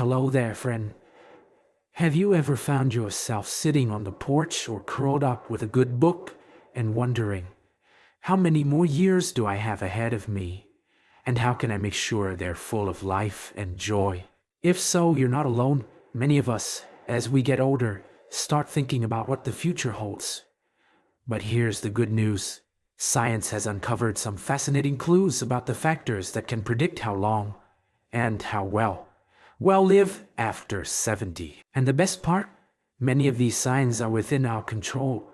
Hello there, friend. Have you ever found yourself sitting on the porch or curled up with a good book and wondering, how many more years do I have ahead of me? And how can I make sure they're full of life and joy? If so, you're not alone. Many of us, as we get older, start thinking about what the future holds. But here's the good news. Science has uncovered some fascinating clues about the factors that can predict how long and how well we'll live after 70. And the best part? Many of these signs are within our control.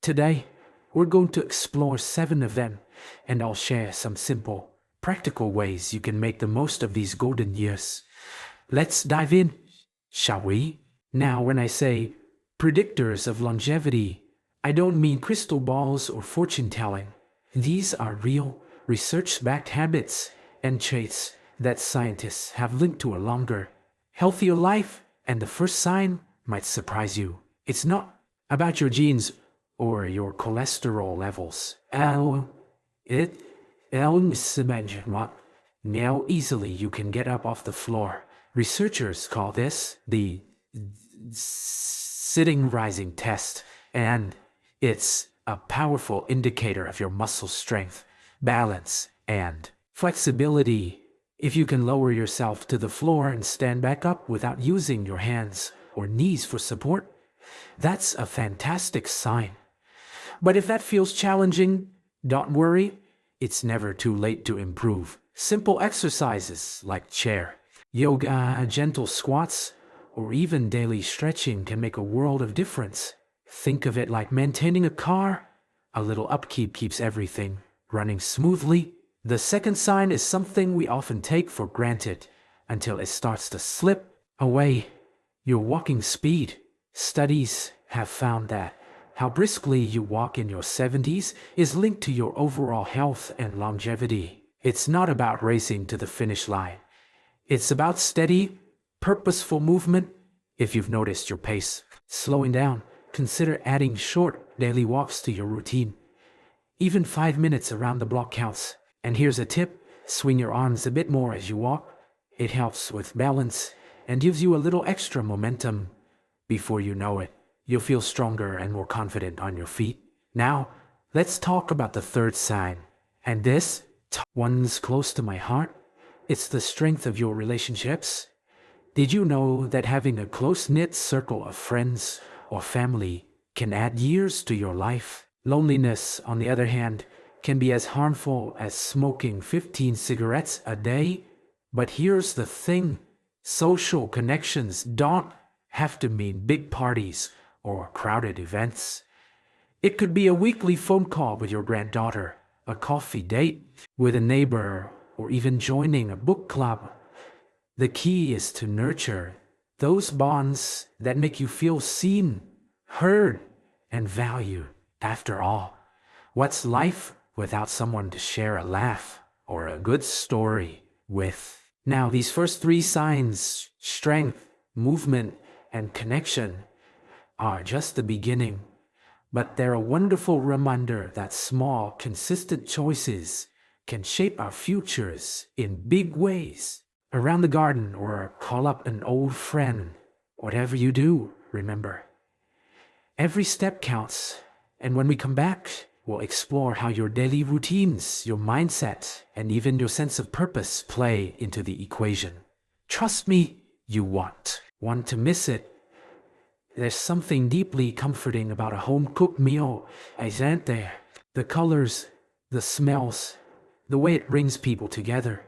Today, we're going to explore 7 of them, and I'll share some simple, practical ways you can make the most of these golden years. Let's dive in, shall we? Now, when I say predictors of longevity, I don't mean crystal balls or fortune telling. These are real, research-backed habits and traits that scientists have linked to a longer, healthier life, and the first sign might surprise you. It's not about your genes or your cholesterol levels. How easily you can get up off the floor. Researchers call this the sitting rising test, and it's a powerful indicator of your muscle strength, balance, and flexibility. If you can lower yourself to the floor and stand back up without using your hands or knees for support, that's a fantastic sign. But if that feels challenging, don't worry, it's never too late to improve. Simple exercises like chair, yoga, gentle squats, or even daily stretching can make a world of difference. Think of it like maintaining a car. A little upkeep keeps everything running smoothly. The second sign is something we often take for granted until it starts to slip away: your walking speed. Studies have found that how briskly you walk in your 70s is linked to your overall health and longevity. It's not about racing to the finish line. It's about steady, purposeful movement. If you've noticed your pace slowing down, consider adding short daily walks to your routine. Even 5 minutes around the block counts. And here's a tip: swing your arms a bit more as you walk. It helps with balance and gives you a little extra momentum. Before you know it, you'll feel stronger and more confident on your feet. Now, let's talk about the third sign. And this one's close to my heart. It's the strength of your relationships. Did you know that having a close-knit circle of friends or family can add years to your life? Loneliness, on the other hand, can be as harmful as smoking 15 cigarettes a day. But here's the thing: social connections don't have to mean big parties or crowded events. It could be a weekly phone call with your granddaughter, a coffee date with a neighbor, or even joining a book club. The key is to nurture those bonds that make you feel seen, heard, and valued. After all, what's life without someone to share a laugh or a good story with? Now, these first 3 signs, strength, movement, and connection, are just the beginning. But they're a wonderful reminder that small, consistent choices can shape our futures in big ways. Around the garden or call up an old friend. Whatever you do, remember, every step counts. And when we come back, we'll explore how your daily routines, your mindset, and even your sense of purpose play into the equation. Trust me, you won't want to miss it. There's something deeply comforting about a home-cooked meal, isn't there? The colors, the smells, the way it brings people together.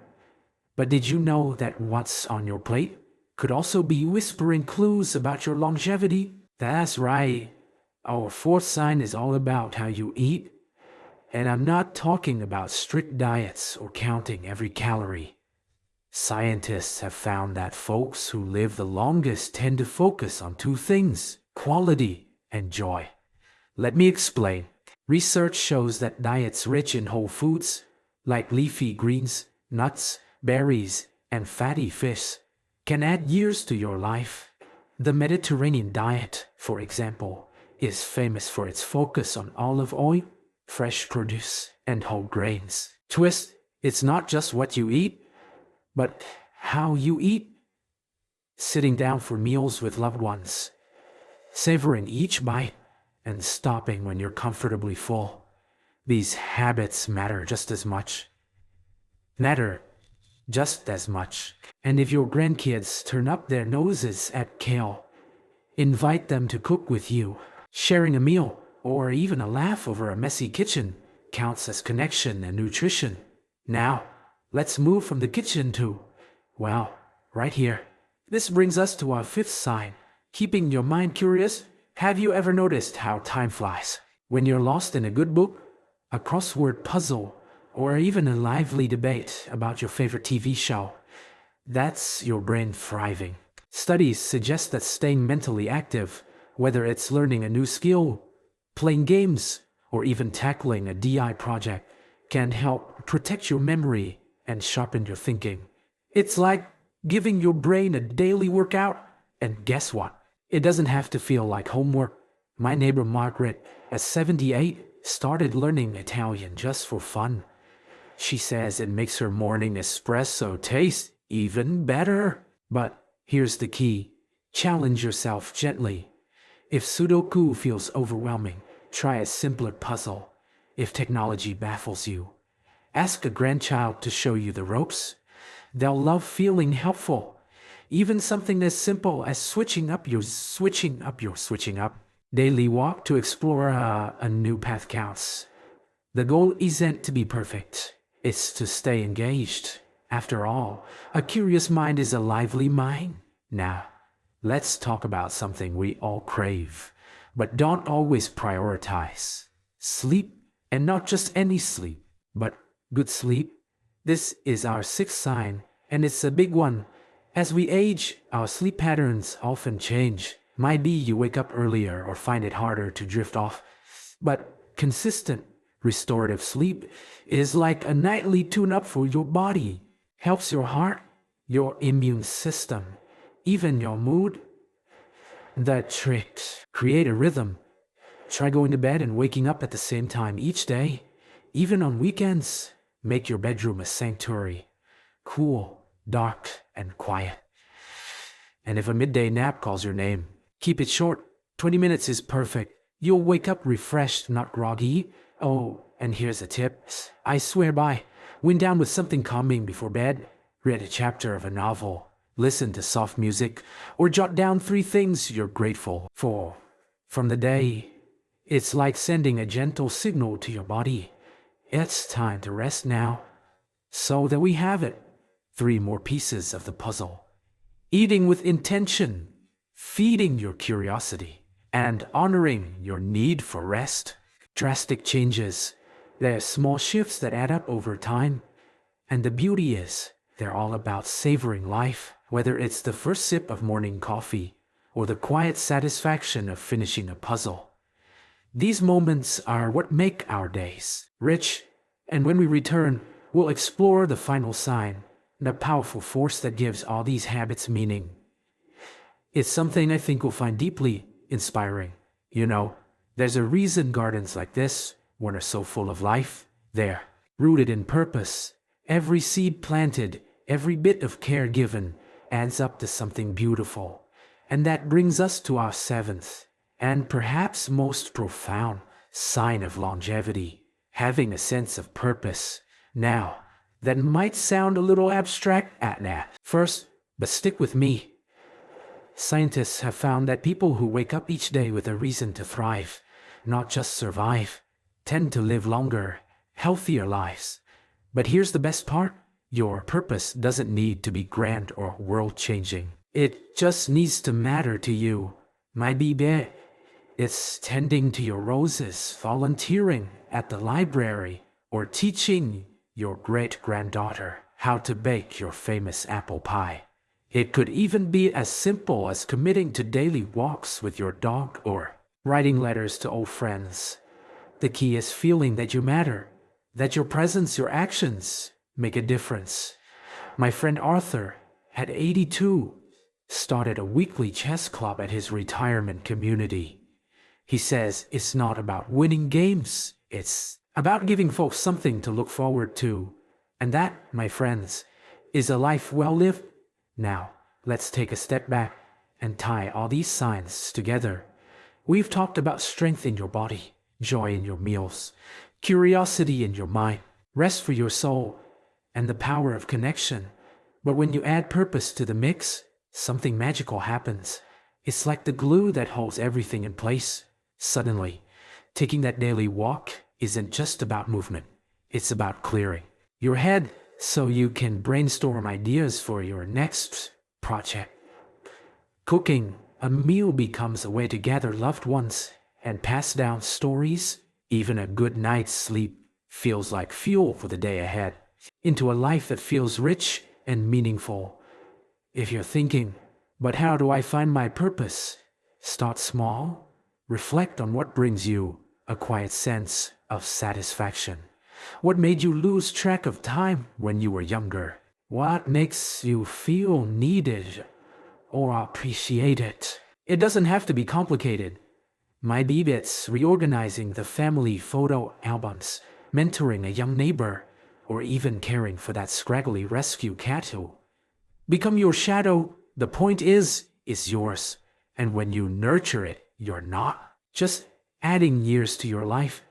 But did you know that what's on your plate could also be whispering clues about your longevity? That's right. Our fourth sign is all about how you eat. And I'm not talking about strict diets or counting every calorie. Scientists have found that folks who live the longest tend to focus on 2 things: quality and joy. Let me explain. Research shows that diets rich in whole foods, like leafy greens, nuts, berries, and fatty fish, can add years to your life. The Mediterranean diet, for example, is famous for its focus on olive oil, fresh produce, and whole grains. Twist: it's not just what you eat, but how you eat. sitting down for meals with loved ones, savoring each bite, and stopping when you're comfortably full. These habits matter just as much. And if your grandkids turn up their noses at kale, invite them to cook with you. Sharing a meal, or even a laugh over a messy kitchen, counts as connection and nutrition. Now, let's move from the kitchen to, well, right here. This brings us to our fifth sign, keeping your mind curious. Have you ever noticed how time flies? When you're lost in a good book, a crossword puzzle, or even a lively debate about your favorite TV show, that's your brain thriving. Studies suggest that staying mentally active, whether it's learning a new skill, playing games, or even tackling a DI project, can help protect your memory and sharpen your thinking. It's like giving your brain a daily workout, and guess what? It doesn't have to feel like homework. My neighbor Margaret, at 78, started learning Italian just for fun. She says it makes her morning espresso taste even better. But here's the key. Challenge yourself gently. If Sudoku feels overwhelming, try a simpler puzzle. If technology baffles you, ask a grandchild to show you the ropes. They'll love feeling helpful. Even something as simple as switching up daily walk to explore a new path counts. The goal isn't to be perfect. It's to stay engaged. After all, a curious mind is a lively mind. Now, let's talk about something we all crave, but don't always prioritize. Sleep, and not just any sleep, but good sleep. This is our sixth sign, and it's a big one. As we age, our sleep patterns often change. Might be you wake up earlier or find it harder to drift off, but consistent, restorative sleep is like a nightly tune-up for your body. Helps your heart, your immune system, even your mood. The trick: create a rhythm. Try going to bed and waking up at the same time each day. Even on weekends, make your bedroom a sanctuary. Cool, dark, and quiet. And if a midday nap calls your name, keep it short. 20 minutes is perfect. You'll wake up refreshed, not groggy. Oh, and here's a tip I swear by. Wind down with something calming before bed. Read a chapter of a novel. Listen to soft music. Or jot down 3 things you're grateful for from the day. It's like sending a gentle signal to your body. It's time to rest now. So that we have it. 3 more pieces of the puzzle. Eating with intention, feeding your curiosity, and honoring your need for rest. Drastic changes. They're small shifts that add up over time. And the beauty is, they're all about savoring life, whether it's the first sip of morning coffee or the quiet satisfaction of finishing a puzzle. These moments are what make our days rich. And when we return, we'll explore the final sign, the powerful force that gives all these habits meaning. It's something I think we'll find deeply inspiring. You know, there's a reason gardens like this one are so full of life. They're rooted in purpose. Every seed planted, every bit of care given adds up to something beautiful. And that brings us to our 7th, and perhaps most profound, sign of longevity, having a sense of purpose. Now, that might sound a little abstract at first, but stick with me. Scientists have found that people who wake up each day with a reason to thrive, not just survive, tend to live longer, healthier lives. But here's the best part. Your purpose doesn't need to be grand or world-changing. It just needs to matter to you. My baby, it's tending to your roses, volunteering at the library, or teaching your great-granddaughter how to bake your famous apple pie. It could even be as simple as committing to daily walks with your dog or writing letters to old friends. The key is feeling that you matter, that your presence, your actions make a difference. My friend Arthur, at 82, started a weekly chess club at his retirement community. He says it's not about winning games, it's about giving folks something to look forward to. And that, my friends, is a life well lived. Now, let's take a step back and tie all these signs together. We've talked about strength in your body, joy in your meals, curiosity in your mind, rest for your soul, and the power of connection. But when you add purpose to the mix, something magical happens. It's like the glue that holds everything in place. Suddenly, taking that daily walk isn't just about movement. It's about clearing your head so you can brainstorm ideas for your next project. Cooking a meal becomes a way to gather loved ones and pass down stories. Even a good night's sleep feels like fuel for the day ahead, into a life that feels rich and meaningful. If you're thinking, but how do I find my purpose? Start small. Reflect on what brings you a quiet sense of satisfaction. What made you lose track of time when you were younger? What makes you feel needed or appreciated? It doesn't have to be complicated. Maybe it's reorganizing the family photo albums, mentoring a young neighbor, or even caring for that scraggly rescue cat who become your shadow. The point is yours. And when you nurture it, you're not just adding years to your life.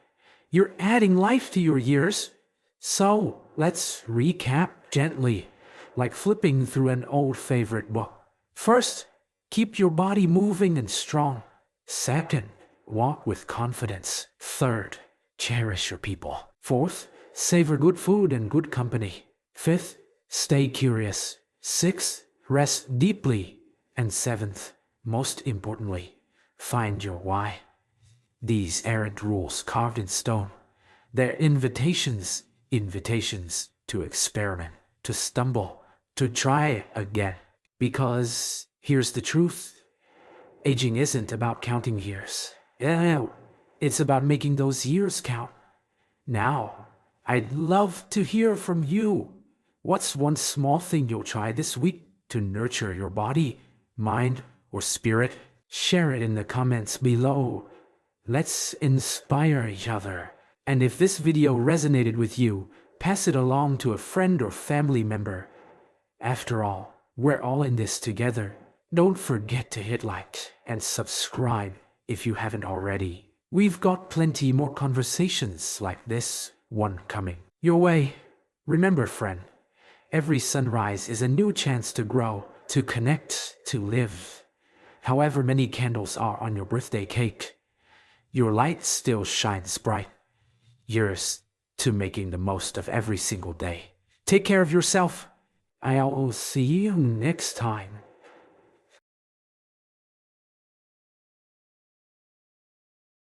You're adding life to your years. So let's recap gently, like flipping through an old favorite book. First, keep your body moving and strong. Second, walk with confidence. Third, cherish your people. Fourth, savor good food and good company. Fifth, stay curious. Sixth, rest deeply. And seventh, most importantly, find your why. These aren't rules carved in stone. They're invitations to experiment, to stumble, to try again. Because here's the truth. Aging isn't about counting years. It's about making those years count. Now, I'd love to hear from you. What's one small thing you'll try this week to nurture your body, mind, or spirit? Share it in the comments below. Let's inspire each other. And if this video resonated with you, pass it along to a friend or family member. After all, we're all in this together. Don't forget to hit like and subscribe if you haven't already. We've got plenty more conversations like this one coming your way. Remember, friend, every sunrise is a new chance to grow, to connect, to live. However many candles are on your birthday cake, your light still shines bright. Here's to making the most of every single day. Take care of yourself. I'll see you next time.